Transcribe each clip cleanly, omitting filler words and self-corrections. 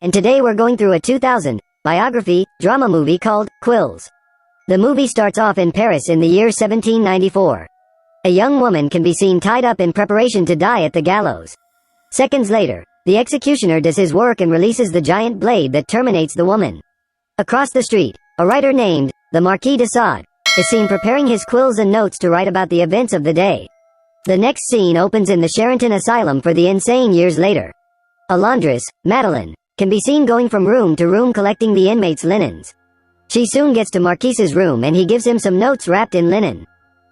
and today we're going through a 2000 biography drama movie called Quills. The movie starts off in Paris in the year 1794. A young woman can be seen tied up in preparation to die at the gallows. Seconds later, the executioner does his work and releases the giant blade that terminates the woman. Across the street, a writer named the Marquis de Sade is seen preparing his quills and notes to write about the events of the day. The next scene opens in the Charenton Asylum for the insane years later. A laundress, Madeleine, can be seen going from room to room collecting the inmates' linens. She soon gets to Marquis's room and he gives him some notes wrapped in linen.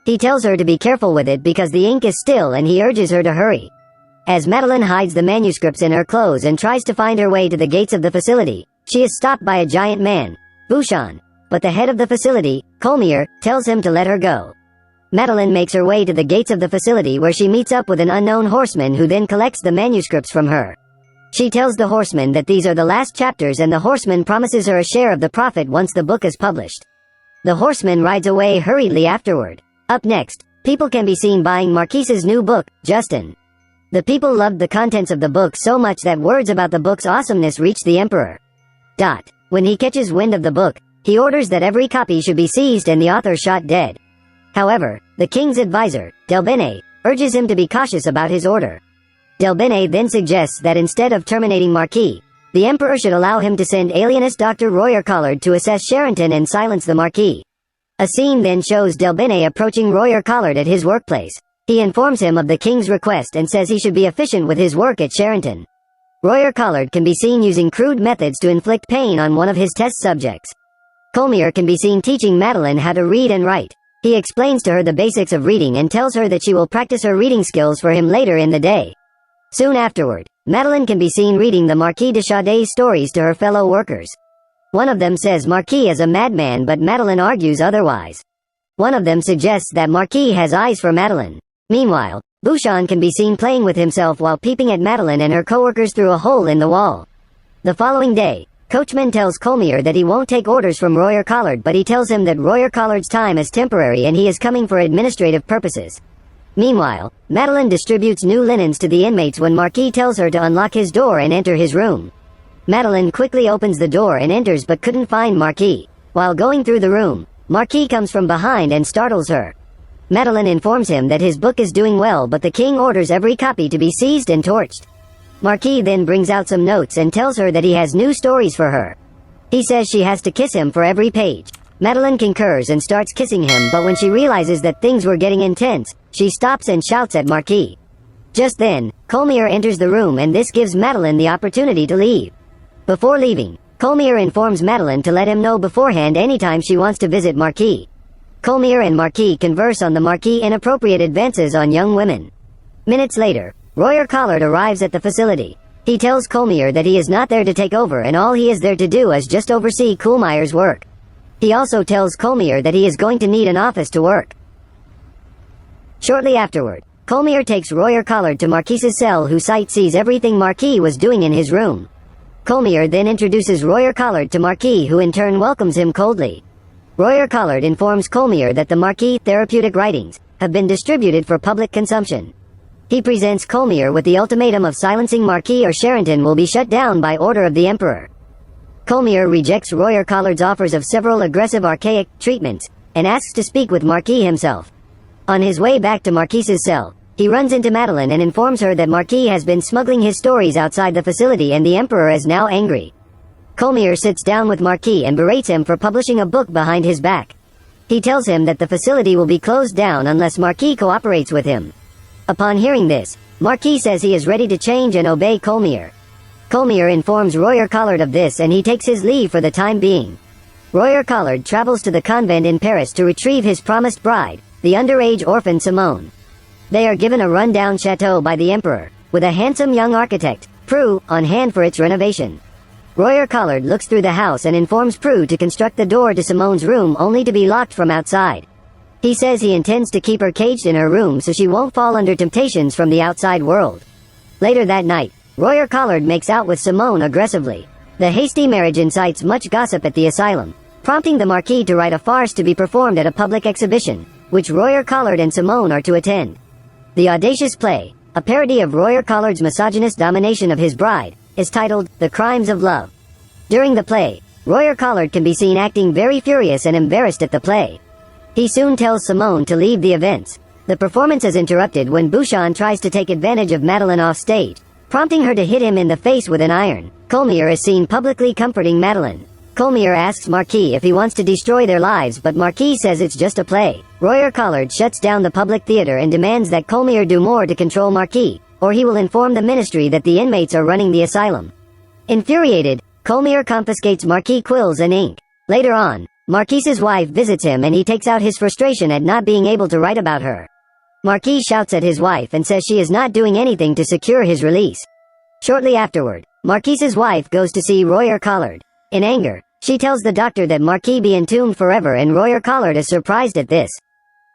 He tells her to be careful with it because the ink is still and he urges her to hurry. As Madeleine hides the manuscripts in her clothes and tries to find her way to the gates of the facility, she is stopped by a giant man, Bouchon, but the head of the facility, Colmier, tells him to let her go. Madeleine makes her way to the gates of the facility where she meets up with an unknown horseman who then collects the manuscripts from her. She tells the horseman that these are the last chapters and the horseman promises her a share of the profit once the book is published. The horseman rides away hurriedly afterward. Up next, people can be seen buying Marquis's new book, Justin. The people loved the contents of the book so much that words about the book's awesomeness reached the emperor. When he catches wind of the book, he orders that every copy should be seized and the author shot dead. However, the king's advisor, D'Albene, urges him to be cautious about his order. D'Albene then suggests that instead of terminating Marquis, the emperor should allow him to send alienist Dr. Royer Collard to assess Charenton and silence the Marquis. A scene then shows D'Albene approaching Royer Collard at his workplace. He informs him of the king's request and says he should be efficient with his work at Charenton. Royer Collard can be seen using crude methods to inflict pain on one of his test subjects. Colmier can be seen teaching Madeleine how to read and write. He explains to her the basics of reading and tells her that she will practice her reading skills for him later in the day. Soon afterward, Madeleine can be seen reading the Marquis de Sade's stories to her fellow workers. One of them says Marquis is a madman but Madeleine argues otherwise. One of them suggests that Marquis has eyes for Madeleine. Meanwhile, Bouchon can be seen playing with himself while peeping at Madeleine and her coworkers through a hole in the wall. The following day, Coachman tells Colmier that he won't take orders from Royer Collard but he tells him that Royer Collard's time is temporary and he is coming for administrative purposes. Meanwhile, Madeleine distributes new linens to the inmates when Marquis tells her to unlock his door and enter his room. Madeleine quickly opens the door and enters but couldn't find Marquis. While going through the room, Marquis comes from behind and startles her. Madeleine informs him that his book is doing well but the king orders every copy to be seized and torched. Marquis then brings out some notes and tells her that he has new stories for her. He says she has to kiss him for every page. Madeleine concurs and starts kissing him but when she realizes that things were getting intense, she stops and shouts at Marquis. Just then, Colmier enters the room and this gives Madeleine the opportunity to leave. Before leaving, Colmier informs Madeleine to let him know beforehand anytime she wants to visit Marquis. Colmier and Marquis converse on the Marquis' inappropriate advances on young women. Minutes later, Royer Collard arrives at the facility. He tells Colmier that he is not there to take over and all he is there to do is just oversee Coolmeyer's work. He also tells Colmier that he is going to need an office to work. Shortly afterward, Colmier takes Royer Collard to Marquis's cell who sees everything Marquis was doing in his room. Colmier then introduces Royer Collard to Marquis who in turn welcomes him coldly. Royer Collard informs Colmier that the Marquis' therapeutic writings have been distributed for public consumption. He presents Colmier with the ultimatum of silencing Marquis or Charenton will be shut down by order of the emperor. Colmier rejects Royer Collard's offers of several aggressive archaic treatments and asks to speak with Marquis himself. On his way back to Marquis's cell, he runs into Madeleine and informs her that Marquis has been smuggling his stories outside the facility and the emperor is now angry. Colmier sits down with Marquis and berates him for publishing a book behind his back. He tells him that the facility will be closed down unless Marquis cooperates with him. Upon hearing this, Marquis says he is ready to change and obey Colmier. Colmier informs Royer Collard of this and he takes his leave for the time being. Royer Collard travels to the convent in Paris to retrieve his promised bride, the underage orphan Simone. They are given a run-down chateau by the emperor, with a handsome young architect, Prue, on hand for its renovation. Royer Collard looks through the house and informs Prue to construct the door to Simone's room only to be locked from outside. He says he intends to keep her caged in her room so she won't fall under temptations from the outside world. Later that night, Royer Collard makes out with Simone aggressively. The hasty marriage incites much gossip at the asylum, prompting the Marquis to write a farce to be performed at a public exhibition, which Royer Collard and Simone are to attend. The audacious play, a parody of Royer Collard's misogynist domination of his bride, is titled The Crimes of Love. During the play, Royer Collard can be seen acting very furious and embarrassed at the play. He soon tells Simone to leave the events. The performance is interrupted when Bouchon tries to take advantage of Madeline off stage, prompting her to hit him in the face with an iron. Colmier is seen publicly comforting Madeline. Colmier asks Marquis if he wants to destroy their lives, but Marquis says it's just a play. Royer Collard shuts down the public theater and demands that Colmier do more to control Marquis, or he will inform the ministry that the inmates are running the asylum. Infuriated, Colmier confiscates Marquis quills and ink. Later on, Marquis's wife visits him and he takes out his frustration at not being able to write about her. Marquis shouts at his wife and says she is not doing anything to secure his release. Shortly afterward, Marquis's wife goes to see Royer Collard. In anger, she tells the doctor that Marquis be entombed forever, and Royer Collard is surprised at this.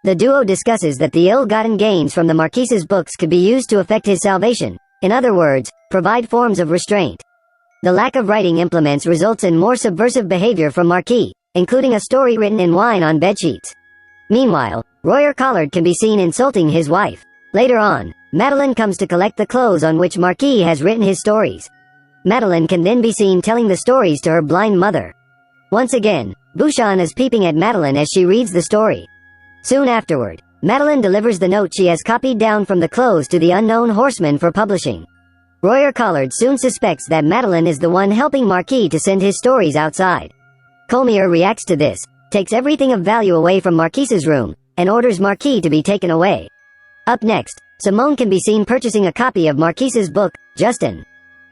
The duo discusses that the ill-gotten gains from the Marquis's books could be used to effect his salvation, in other words, provide forms of restraint. The lack of writing implements results in more subversive behavior from Marquis, including a story written in wine on bedsheets. Meanwhile, Royer Collard can be seen insulting his wife. Later on, Madeline comes to collect the clothes on which Marquis has written his stories. Madeline can then be seen telling the stories to her blind mother. Once again, Bouchon is peeping at Madeline as she reads the story. Soon afterward, Madeline delivers the note she has copied down from the clothes to the unknown horseman for publishing. Royer Collard soon suspects that Madeline is the one helping Marquis to send his stories outside. Colmier reacts to this, takes everything of value away from Marquis's room, and orders Marquis to be taken away. Up next, Simone can be seen purchasing a copy of Marquis's book, Justin.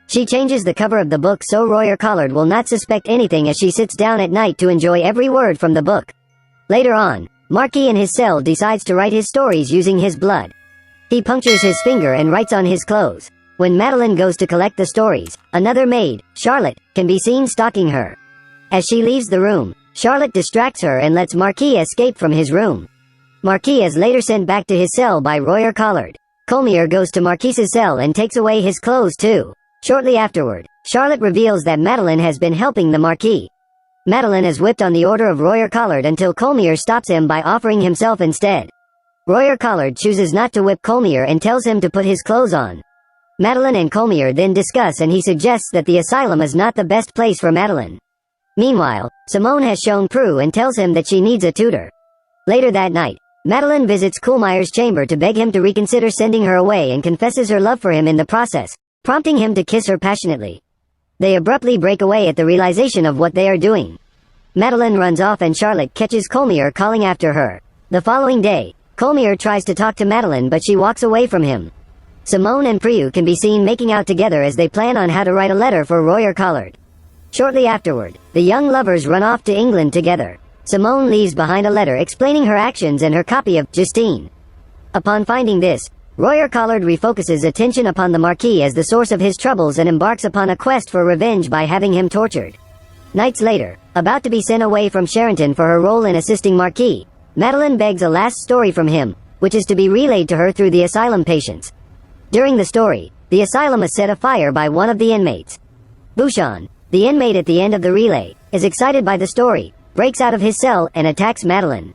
She changes the cover of the book so Royer Collard will not suspect anything as she sits down at night to enjoy every word from the book. Later on, Marquis in his cell decides to write his stories using his blood. He punctures his finger and writes on his clothes. When Madeline goes to collect the stories, another maid, Charlotte, can be seen stalking her. As she leaves the room, Charlotte distracts her and lets Marquis escape from his room. Marquis is later sent back to his cell by Royer Collard. Colmier goes to Marquis's cell and takes away his clothes too. Shortly afterward, Charlotte reveals that Madeline has been helping the Marquis. Madeline is whipped on the order of Royer Collard until Colmier stops him by offering himself instead. Royer Collard chooses not to whip Colmier and tells him to put his clothes on. Madeline and Colmier then discuss and he suggests that the asylum is not the best place for Madeline. Meanwhile, Simone has shown Prue and tells him that she needs a tutor. Later that night, Madeline visits Colmier's chamber to beg him to reconsider sending her away and confesses her love for him in the process, prompting him to kiss her passionately. They abruptly break away at the realization of what they are doing. Madeline runs off and Charlotte catches Colmier calling after her. The following day, Colmier tries to talk to Madeline but she walks away from him. Simone and Prue can be seen making out together as they plan on how to write a letter for Royer Collard. Shortly afterward, the young lovers run off to England together. Simone leaves behind a letter explaining her actions and her copy of Justine. Upon finding this, Royer Collard refocuses attention upon the Marquis as the source of his troubles and embarks upon a quest for revenge by having him tortured. Nights later, about to be sent away from Charenton for her role in assisting Marquis, Madeline begs a last story from him, which is to be relayed to her through the asylum patients. During the story, the asylum is set afire by one of the inmates. Bouchon, the inmate at the end of the relay, is excited by the story, breaks out of his cell and attacks Madeline.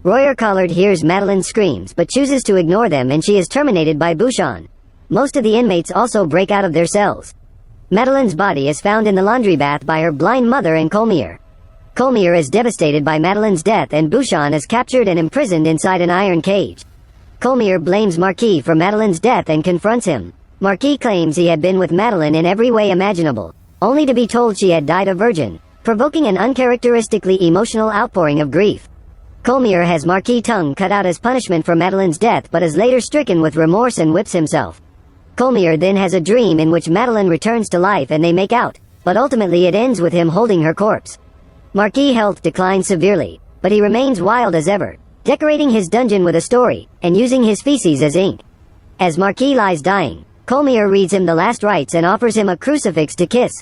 Royer Collard hears Madeline's screams but chooses to ignore them and she is terminated by Bouchon. Most of the inmates also break out of their cells. Madeline's body is found in the laundry bath by her blind mother and Colmier. Colmier is devastated by Madeline's death and Bouchon is captured and imprisoned inside an iron cage. Colmier blames Marquis for Madeline's death and confronts him. Marquis claims he had been with Madeline in every way imaginable, only to be told she had died a virgin, provoking an uncharacteristically emotional outpouring of grief. Colmier has Marquis' tongue cut out as punishment for Madeline's death but is later stricken with remorse and whips himself. Colmier then has a dream in which Madeline returns to life and they make out, but ultimately it ends with him holding her corpse. Marquis' health declines severely, but he remains wild as ever, decorating his dungeon with a story, and using his feces as ink. As Marquis lies dying, Colmier reads him the last rites and offers him a crucifix to kiss.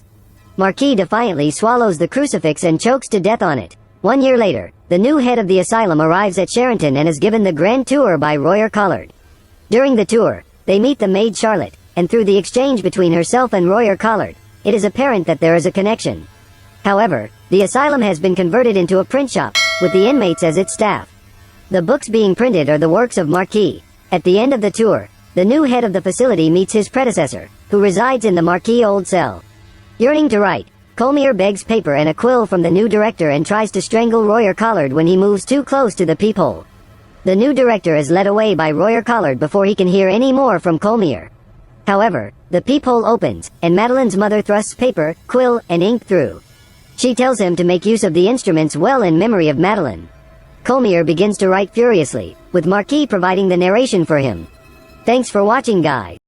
Marquis defiantly swallows the crucifix and chokes to death on it. 1 year later, the new head of the asylum arrives at Charenton and is given the grand tour by Royer Collard. During the tour, they meet the maid Charlotte, and through the exchange between herself and Royer Collard, it is apparent that there is a connection. However, the asylum has been converted into a print shop, with the inmates as its staff. The books being printed are the works of Marquis. At the end of the tour, the new head of the facility meets his predecessor, who resides in the Marquis old cell. Yearning to write, Colmier begs paper and a quill from the new director and tries to strangle Royer Collard when he moves too close to the peephole. The new director is led away by Royer Collard before he can hear any more from Colmier. However, the peephole opens, and Madeline's mother thrusts paper, quill, and ink through. She tells him to make use of the instruments well in memory of Madeline. Colmier begins to write furiously, with Marquis providing the narration for him. Thanks for watching, guys.